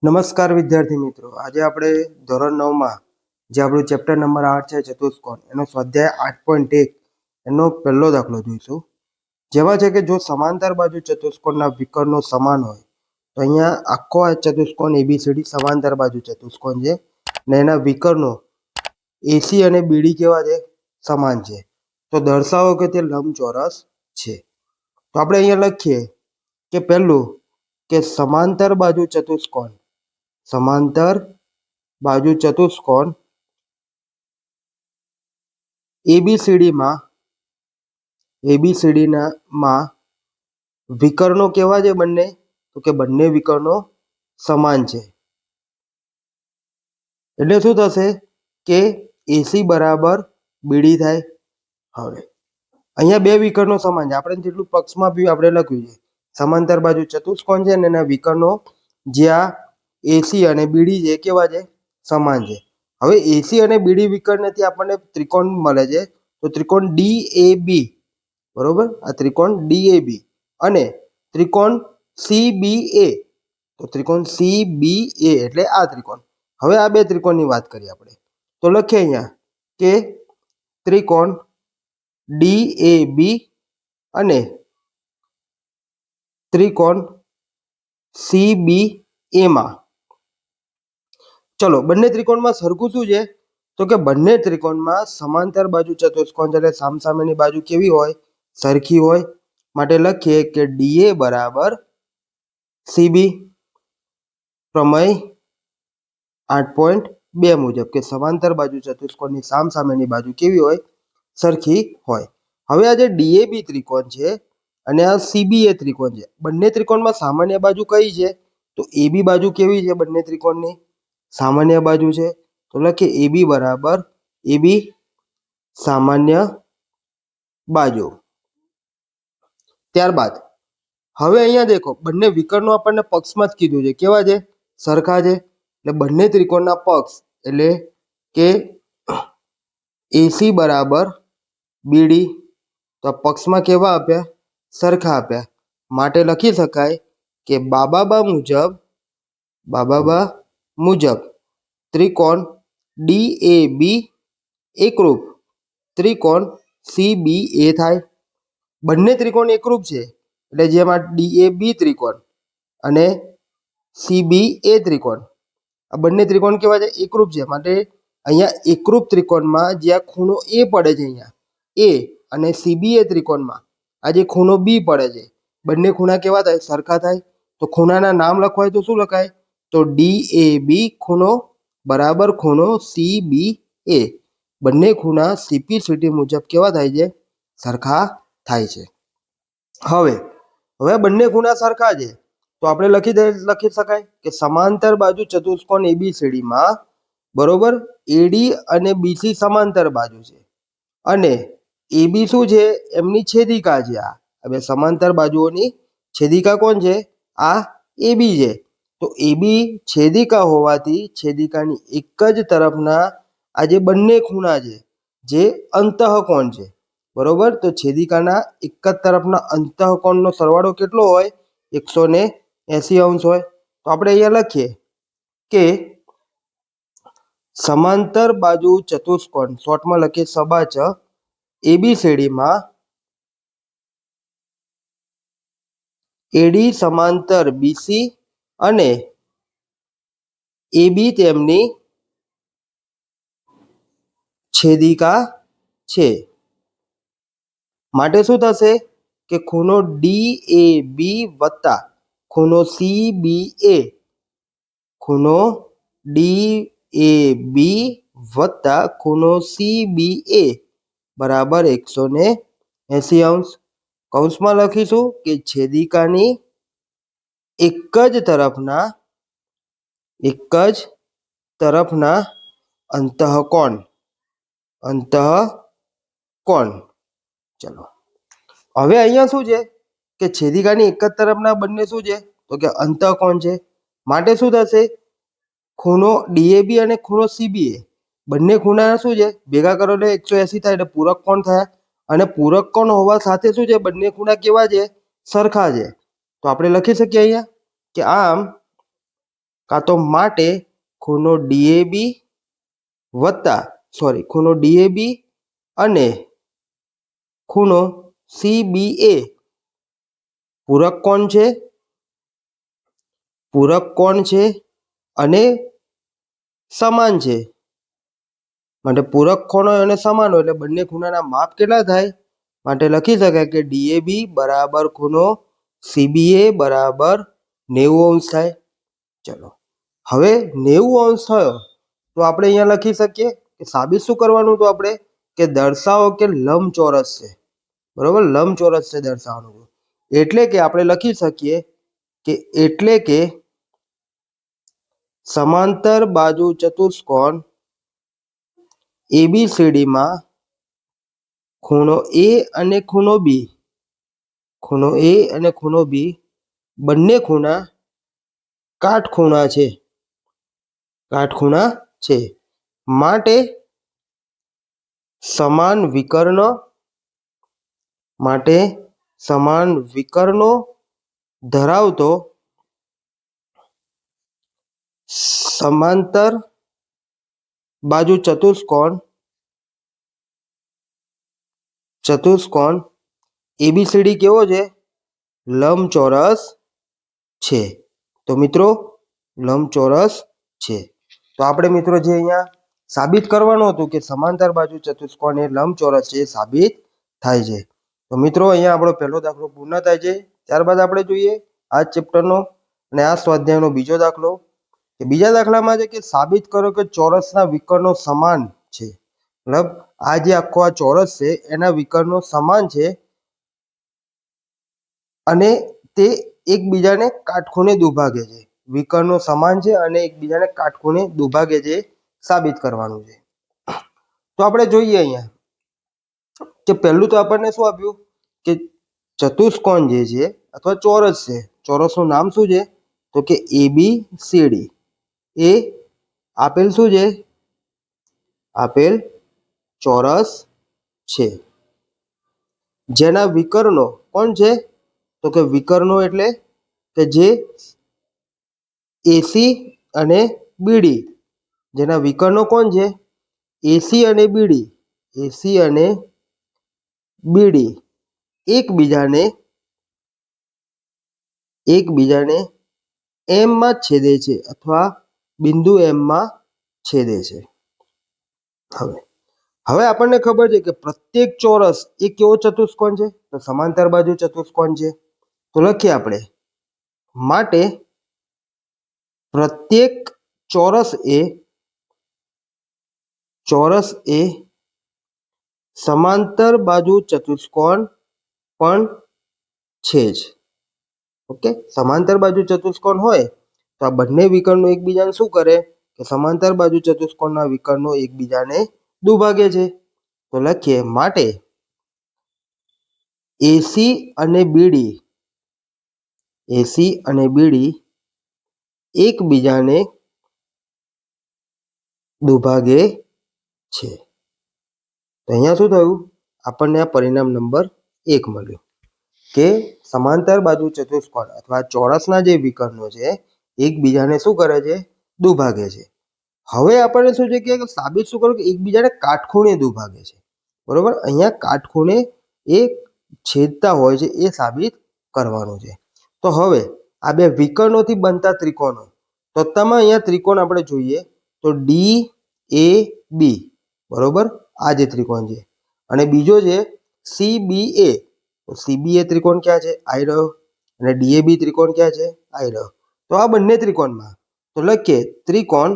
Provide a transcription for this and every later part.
નમસ્કાર વિદ્યાર્થી મિત્રો, આજે આપણે ધોરણ 9 માં જે આપણું ચેપ્ટર નંબર 8 છે ચતુષ્કોણ, એનો સ્વાધ્યાય 8.1 એનો પહેલો દાખલો જોઈશું. જેમાં છે કે જો સમાંતર બાજુ ચતુષ્કોણના વિકર્ણો સમાન હોય તો અહીંયા આખો આ ચતુષ્કોણ એબીસીડી સમાંતર બાજુ ચતુષ્કોણ છે ને એના વિકર્ણો એસી અને બીડી કેવા છે? સમાન છે. તો દર્શાવો કે તે લંબચોરસ છે. તો આપણે અહીંયા લખીએ કે પહેલું કે સમાંતર બાજુ ચતુષ્કોણ એબીસીડી માં વિકર્ણો કેવા છે બંને? તો કે બંને વિકર્ણો સમાન છે. એટલે શું થશે કે એસી બરાબર બીડી થાય. હવે અહીંયા બે વિકર્ણો સમાન છે. આપણે જેટલું પક્ષમાં બી આપણે લખ્યું છે સમાંતર બાજુ ચતુષ્કોણ છે ને એના વિકર્ણો જ્યાં એસી અને બીડી છે કેવા છે? સમાન છે. હવે એસી અને બીડી વિકર્ણથી આપણને ત્રિકોણ મળે છે. તો ત્રિકોણ ડીએબી, બરોબર, આ ત્રિકોણ ડીએબી અને ત્રિકોણ સીબીએ. તો ત્રિકોણ સીબીએ એટલે આ ત્રિકોણ. હવે આ બે ત્રિકોણની વાત કરીએ આપણે. તો લખીએ અહીંયા કે ત્રિકોણ ડીએબી અને ત્રિકોણ સીબીએ માં, ચલો બંને ત્રિકોણમાં સરખું શું છે? તો કે બંને ત્રિકોણમાં સમાંતર બાજુ ચતુષ્કોણ એટલે સામસામેની બાજુ કેવી હોય? સરખી હોય. માટે લખીએ કે ડીએ બરાબર સીબી. પ્રમેય 8.2 મુજબ કે સમાંતર બાજુ ચતુષ્કોણની સામસામેની બાજુ કેવી હોય? સરખી હોય. હવે આ જે ડીએબી ત્રિકોણ છે અને આ સીબીએ ત્રિકોણ છે, બંને ત્રિકોણમાં સામાન્ય બાજુ કઈ છે? તો એબી બાજુ કેવી છે? બંને ત્રિકોણની સામાન્ય બાજુ છે. તો લખીએ એબી બરાબર એબી સામાન્ય બાજુ. ત્યારબાદ હવે અહીંયા દેખો, બંને વિકર્ણો આપણને પક્ષમાં જ કીધું છે કેવા છે? સરખા છે. એટલે બંને ત્રિકોણના પક્ષ એટલે કે એસી બરાબર બીડી. તો પક્ષમાં કેવા આપ્યા? સરખા આપ્યા. માટે લખી શકાય કે બાબા મુજબ ત્રિકોણ ડીએબી એકરૂપ ત્રિકોણ સીબીએ થાય. બંને ત્રિકોણ એકરૂપ છે એટલે જેમાં ડીએબી ત્રિકોણ અને સીબીએ ત્રિકોણ, આ બંને ત્રિકોણ કેવા છે? એકરૂપ છે. માટે અહીંયા એકરૂપ ત્રિકોણમાં જ્યાં ખૂણો એ પડે છે, અહીંયા એ, અને સીબીએ ત્રિકોણમાં આ જે ખૂણો બી પડે છે, બંને ખૂણા કેવા થાય? સરખા થાય. તો ખૂણાના નામ લખવાય તો શું લખાય? તો ડીએબી ખૂણો બરાબર ખૂણો સીબીએ. બંને ખૂણા સીપી મુજબ કેવા થાય છે? સરખા થાય છે. હવે બંને ખૂણા સરખા છે તો આપણે લખી શકાય કે સમાંતર બાજુ ચતુષ્કોણ એબીસીડી માં, બરોબર, એડી અને બીસી સમાંતર બાજુ છે અને એબી શું છે? એમની છેદિકા છે. આ હવે સમાંતર બાજુઓની છેદિકા કોણ છે? આ એબી છે. તો એબી છેદિકા હોવાથી છેદિકાની એક જ તરફના આ જે બંને ખૂણા છે જે અંતઃકોણ છે, બરોબર. તો છેદિકાના એક જ તરફના અંતઃકોણનો સરવાળો કેટલો હોય? 180 અંશ હોય. તો આપણે અહીંયા લખીએ કે સમાંતર બાજુ ચતુષ્કોણ, શોર્ટમાં લખીએ સબાચ એબીસીડી માં એડી સમાંતર બીસી અને એબી તેમની છેદિકા છે. માટે શું થશે કે ખૂણો ડીએબી વત્તા ખૂણો સીબીએ, ખૂણો ડીએબી વત્તા ખૂણો સીબીએ બરાબર 180 અંશ. કૌંસમાં લખીશું કે છેદિકાની એક જ તરફના અંતઃકોણ. ચલો હવે અહીંયા શું છે કે છેદિકાની એક જ તરફના બંને શું છે? તો કે અંતઃકોણ છે. માટે શું થશે? ખૂણો ડીએબી અને ખૂણો સીબીએ બંને ખૂણા શું છે? ભેગા કરો એટલે 180 થાય. એટલે પૂરક કોણ થયા. અને પૂરક કોણ હોવા સાથે શું છે? બંને ખૂણા કેવા છે? સરખા છે. તો આપણે લખી શકીએ અહીંયા કે આમ કાં તો માટે ખૂણો ડીએબી ખૂણો ડીએબી અને ખૂણો સીબીએ પૂરક કોણ છે અને સમાન છે. માટે પૂરક કોણ હોય અને સમાન હોય એટલે બંને ખૂણાના માપ કેટલા થાય? માટે લખી શકાય કે ડીએબી બરાબર ખૂણો સીબીએ બરાબર 90° થાય. ચલો હવે 90° થયો તો આપણે અહીંયા લખી શકીએ કે સાબિત શું કરવાનું હતું આપણે કે દર્શાવો કે લંબચોરસ છે. બરોબર, લંબચોરસ છે દર્શાવવાનું. એટલે કે આપણે લખી શકીએ કે એટલે કે સમાંતર બાજુ ચતુષ્કોણ ABCD માં ખૂણો A અને ખૂણો B બંને ખૂણા કાટખૂણા છે. માટે સમાન વિકર્ણો ધરાવતો સમાંતર બાજુ ચતુષ્કોણ ABCD કેવો છે? લંબચોરસ છે. તો મિત્રો લંબચોરસ છે. તો આપણે મિત્રો જે અહીંયા સાબિત કરવાનું હતું કે સમાંતર બાજુ ચતુષ્કોણ એ લંબચોરસ છે, સાબિત થાય છે. તો મિત્રો અહીંયા આપણો પહેલો દાખલો પૂર્ણ થાય છે. ત્યારબાદ આપણે જોઈએ આ ચેપ્ટરનો અને આ સ્વાધ્યાયનો બીજો દાખલો. કે બીજા દાખલામાં છે કે સાબિત કરો કે ચોરસના વિકર્ણો સમાન છે. મતલબ આ જે આખો આ ચોરસ છે એના વિકર્ણો સમાન છે અને તે એકબીજાને કાટખૂણે દુભાગે છે. વિકર્ણો સમાન છે અને એકબીજાને કાટખૂણે દુભાગે છે, સાબિત કરવાનું છે. તો આપણે જોઈએ અહીંયા કે પહેલું તો આપણને શું આપ્યું કે ચતુષ્કોણ જે છે અથવા ચોરસ છે, ચોરસનું નામ શું છે તો કે ABCD. એ આપેલ શું છે? આપેલ ચોરસ છે. જેના વિકર્ણો કોણ છે તો કે વિકર્ણો એટલે કે જે AC અને BD, જેના વિકર્ણો કોણ છે? AC અને BD એકબીજાને M માં છેદે છે અથવા બિંદુ M માં છેદે છે. હવે આપણને ખબર છે કે પ્રત્યેક ચોરસ એ કેવો ચતુષ્કોણ છે? તો સમાંતર બાજુ ચતુષ્કોણ છે. તો લખીએ આપણે માટે પ્રત્યેક ચોરસ એ સમાંતર બાજુ ચતુષ્કોણ પણ છે જ. ઓકે, સમાંતર બાજુ ચતુષ્કોણ હોય તો આ બંને વિકર્ણો એકબીજાને શું કરે કે સમાંતર બાજુ ચતુષ્કોણના વિકર્ણો એકબીજાને દુભાગે છે. તો લખીએ માટે AC અને BD એકબીજાને દુભાગે છે. તો અહીંયા શું થયું? આપણને આ પરિણામ નંબર 1 મળ્યું કે સમાંતર બાજુ ચતુષ્કોણ અથવા ચોરસના જે વિકર્ણો છે એકબીજાને શું કરે છે? દુભાગે છે. હવે આપણને શું છે કે સાબિત શું કરવું કે એકબીજાને કાટખૂણે દુભાગે છે. બરોબર, અહીંયા કાટખૂણે એ છેદતા હોય છે એ સાબિત કરવાનું છે. તો હવે આ બે વિકર્ણોથી બનતા ત્રિકોણો, તો તમે અહીંયા ત્રિકોણ આપણે જોઈએ તો DAB, બરોબર, આ જે ત્રિકોણ છે અને બીજો છે CBA. તો CBA ત્રિકોણ ક્યાં છે? આવી રહ્યો. અને DAB ત્રિકોણ ક્યાં છે? આવી રહ્યો. તો આ બંને ત્રિકોણમાં તો લખીએ ત્રિકોણ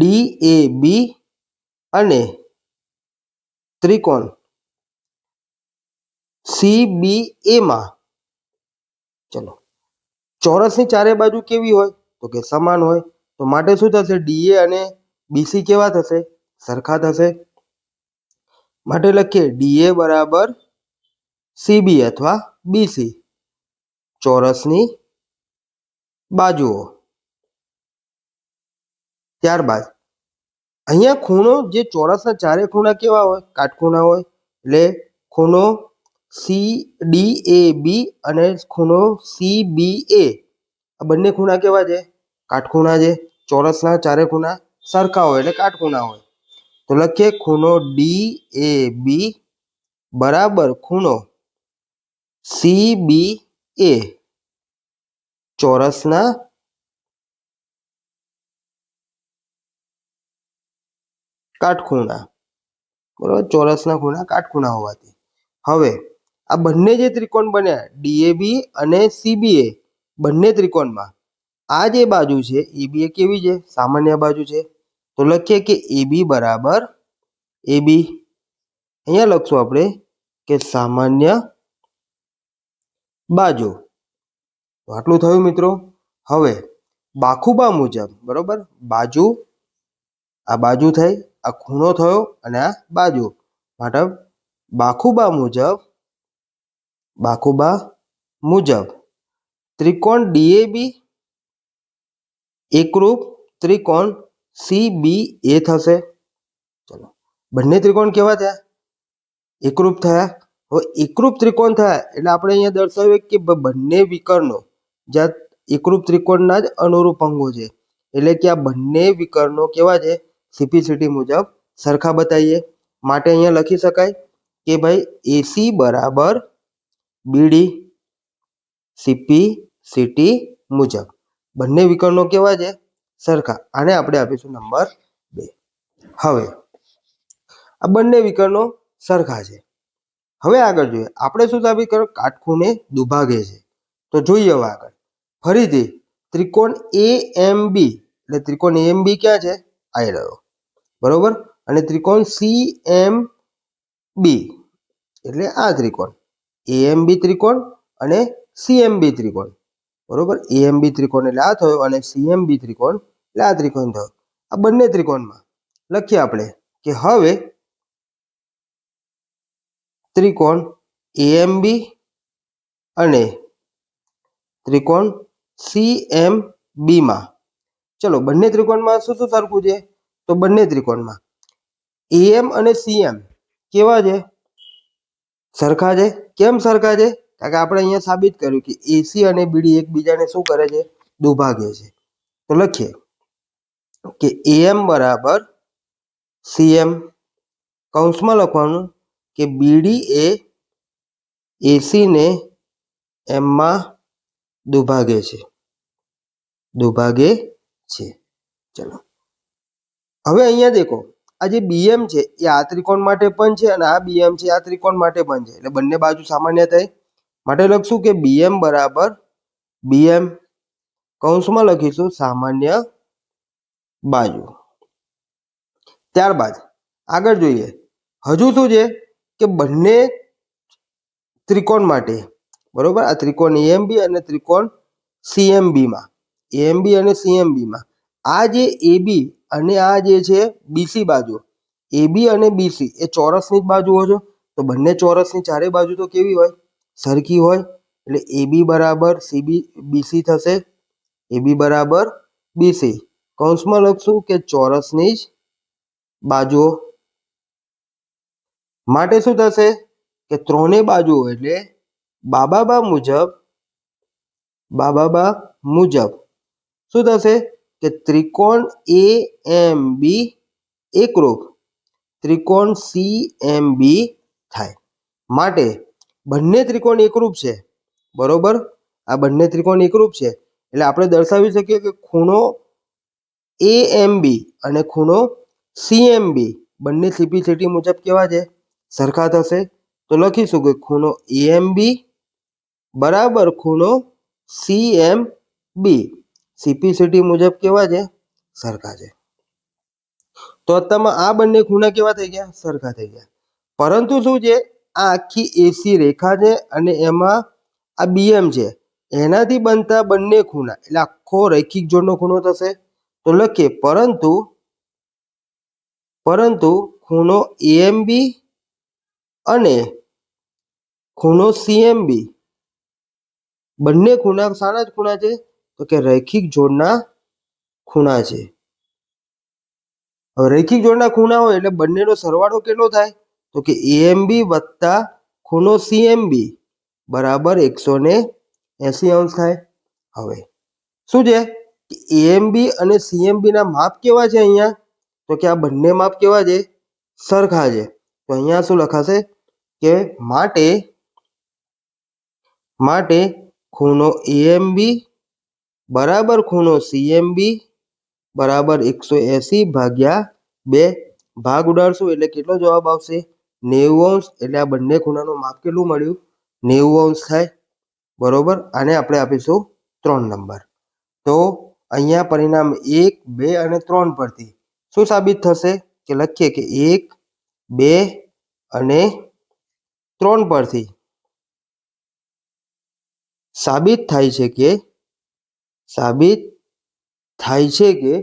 DAB અને ત્રિકોણ CBA માં ચલો ચોરસની ચારે બાજુ કેવી હોય તો કે સમાન હોય. તો માટે શું થશે? DA અને BC કેવા થશે? સરખા થશે. માટે લખીએ DA બરાબર CB અથવા BC ચોરસની બાજુઓ. ત્યારબાદ અહીંયા ખૂણો જે ચોરસના ચારે ખૂણા કેવા હોય? કાટખૂણા હોય. એટલે ખૂણો CDAB અને ખૂણો CBA આ બંને ખૂણા કેવા છે? કાટખૂણા છે, ચોરસના ચારે ખૂણા સરખા હોય એટલે કાટખૂણા હોય. તો લખીએ ખૂણો DAB બરાબર ખૂણો CBA ચોરસના કાટખૂણા, બરાબર, ચોરસના ખૂણા કાટખૂણા હોવાથી. હવે આ બંને જે ત્રિકોણ બન્યા DAB અને CBA બંને ત્રિકોણમાં આ જે બાજુ છે AB એ કેવી છે? સામાન્ય બાજુ છે. તો લખીએ કે AB બરાબર AB. અહીંયા લખશું આપણે કે સામાન્ય બાજુ. તો આટલું થયું મિત્રો. હવે બાખુબા મુજબ, બરોબર, બાજુ આ બાજુ થઈ, આ ખૂણો થયો અને આ બાજુ, માટે બાખુબા મુજબ ત્રિકોણ DAB એકરૂપ ત્રિકોણ CBA થશે. ચલો, બંને ત્રિકોણ કેવા થયા? એકરૂપ થયા. હવે એકરૂપ ત્રિકોણ થયા એટલે આપણે અહીંયા દર્શાવ્યું કે બંને વિકર્ણો જ્યાં એકરૂપ ત્રિકોણના જ અનુરૂપ અંગો છે, એટલે કે આ બંને વિકર્ણો કેવા છે? CPCT મુજબ સરખા બતાવીએ. માટે અહીંયા લખી શકાય કે ભાઈ AC બરાબર BD CPCT મુજબ બંને વિકર્ણો કેવા છે? સરખા. આને આપણે આપીશું નંબર 2. હવે આ બંને વિકર્ણો સરખા છે. હવે આગળ જોઈએ, આપણે શું સાબિત કર્યું? કાટખૂણે દુભાગે છે. તો જોઈએ હવે આગળ ફરીથી ત્રિકોણ AMB, એટલે ત્રિકોણ AMB ક્યાં છે? આવી રહ્યો, બરોબર, અને ત્રિકોણ CMB એટલે આ ત્રિકોણ AMB ત્રિકોણ અને CMB ત્રિકોણ, બરોબર. AMB ત્રિકોણ એટલે આ થયો અને CMB ત્રિકોણ એટલે આ ત્રિકોણ થયો. આ બંને ત્રિકોણમાં લખીએ આપણે કે હવે ત્રિકોણ AMB અને ત્રિકોણ CMB માં, ચલો બંને ત્રિકોણમાં શું શું સરખું છે? તો બંને ત્રિકોણમાં AM અને CM કેવા છે? સરખા છે. કેમ સરખા છે? કારણ કે આપણે અહીંયા સાબિત કર્યું કે AC અને BD એકબીજાને શું કરે છે? દુભાગે છે. તો લખીએ કે AM બરાબર CM, કૌંસમાં લખવાનું કે BD એ AC ને M માં દુભાગે છે. ચલો, હવે અહીંયા દેખો આ જે BM છે એ આ ત્રિકોણ માટે પણ છે અને આ BM છે આ ત્રિકોણ માટે પણ છે, એટલે બંને બાજુ સામાન્ય થઈ. માટે લખશું કે BM બરાબર BM, કૌંસમાં લખીશું સામાન્ય બાજુ. ત્યારબાદ આગળ જોઈએ, હજુ શું છે કે બંને ત્રિકોણ માટે, બરોબર, આ ત્રિકોણ AMB અને ત્રિકોણ CMB માં, AMB અને CMB માં આ જે AB અને આ જે છે BC બાજુ, AB અને BC એ ચોરસની જ બાજુઓ છે. તો બંને ચોરસની ચારે બાજુ તો કેવી હોય? સરખી હોય. એટલે AB બરાબર BC થશે. AB બરાબર BC, કૌંસમાં લખશું કે ચોરસની જ બાજુઓ. માટે શું થશે કે ત્રણેય બાજુઓ એટલે બાબા મુજબ શું થશે કે ત્રિકોણ AMB એકરૂપ ત્રિકોણ CMB થાય. માટે બંને ત્રિકોણ એકરૂપ છે, બરોબર. આ બંને ત્રિકોણ એકરૂપ છે એટલે આપણે દર્શાવી શકીએ કે ખૂણો AMB અને ખૂણો CMB બંને CPCT મુજબ કેવા છે? સરખા થશે. તો લખીશું કે ખૂણો AMB બરાબર ખૂણો CMB CPCT મુજબ કેવા છે? સરખા છે. તો તમે આ બંને ખૂણા કેવા થઈ ગયા? સરખા થઈ ગયા. પરંતુ શું છે, આ આખી AC રેખા છે અને એમાં આ BM છે, એનાથી બનતા બંને ખૂણા એટલે આખો રૈખિક જોડનો ખૂણો થશે. તો લખીએ પરંતુ ખૂણો AMB અને ખૂણો CMB બંને ખૂણા શાના જ ખૂણા છે? તો કે રૈખિક જોડના ખૂણા છે. હવે રૈખિક જોડના ખૂણા હોય એટલે બંનેનો સરવાળો કેટલો થાય? તો કે AMB વત્તા ખૂણો CMB બરાબર 180 અંશ થાય. હવે શું છે એએમબી અને સીએમબી ના માપ કેવા છે અહીંયા? તો કે આ બંને માપ કેવા છે? સરખા છે. તો અહીંયા શું લખાશે કે માટે ખૂણો એએમબી બરાબર ખૂણો સીએમબી બરાબર 180/2 ભાગ ઉડાડશું એટલે કેટલો જવાબ આવશે? 90°. એટલે આ બંને ખૂણાનું માપ કેટલું મળ્યું? 90° થાય. બરોબર. આને આપણે આપીશું 3 નંબર. તો અહીંયા પરિણામ 1, 2 અને 3 પરથી શું સાબિત થશે? કે લખીએ કે 1, 2 અને 3 પરથી સાબિત થાય છે કે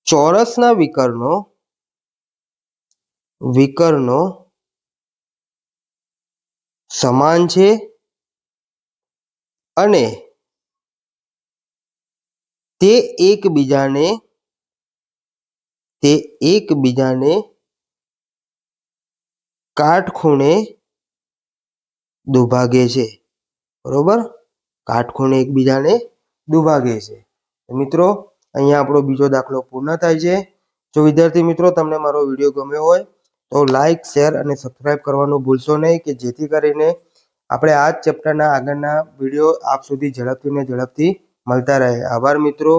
ચોરસના વિકર્ણો સમાન છે અને તે એકબીજાને કાટખૂણે દુભાગે છે. બરોબર. કાટખૂણે એકબીજાને દુભાગે છે. મિત્રો અહીંયા આપણો બીજો દાખલો પૂર્ણ થાય છે. જો વિદ્યાર્થી મિત્રો તમને મારો વિડીયો ગમ્યો હોય તો લાઈક, શેર અને સબસ્ક્રાઇબ કરવાનું ભૂલશો નહીં કે જેથી કરીને આપણે આ જ ચેપ્ટરના આગળના વિડીયો આપ સુધી ઝડપથી મળતા રહે. આભાર મિત્રો.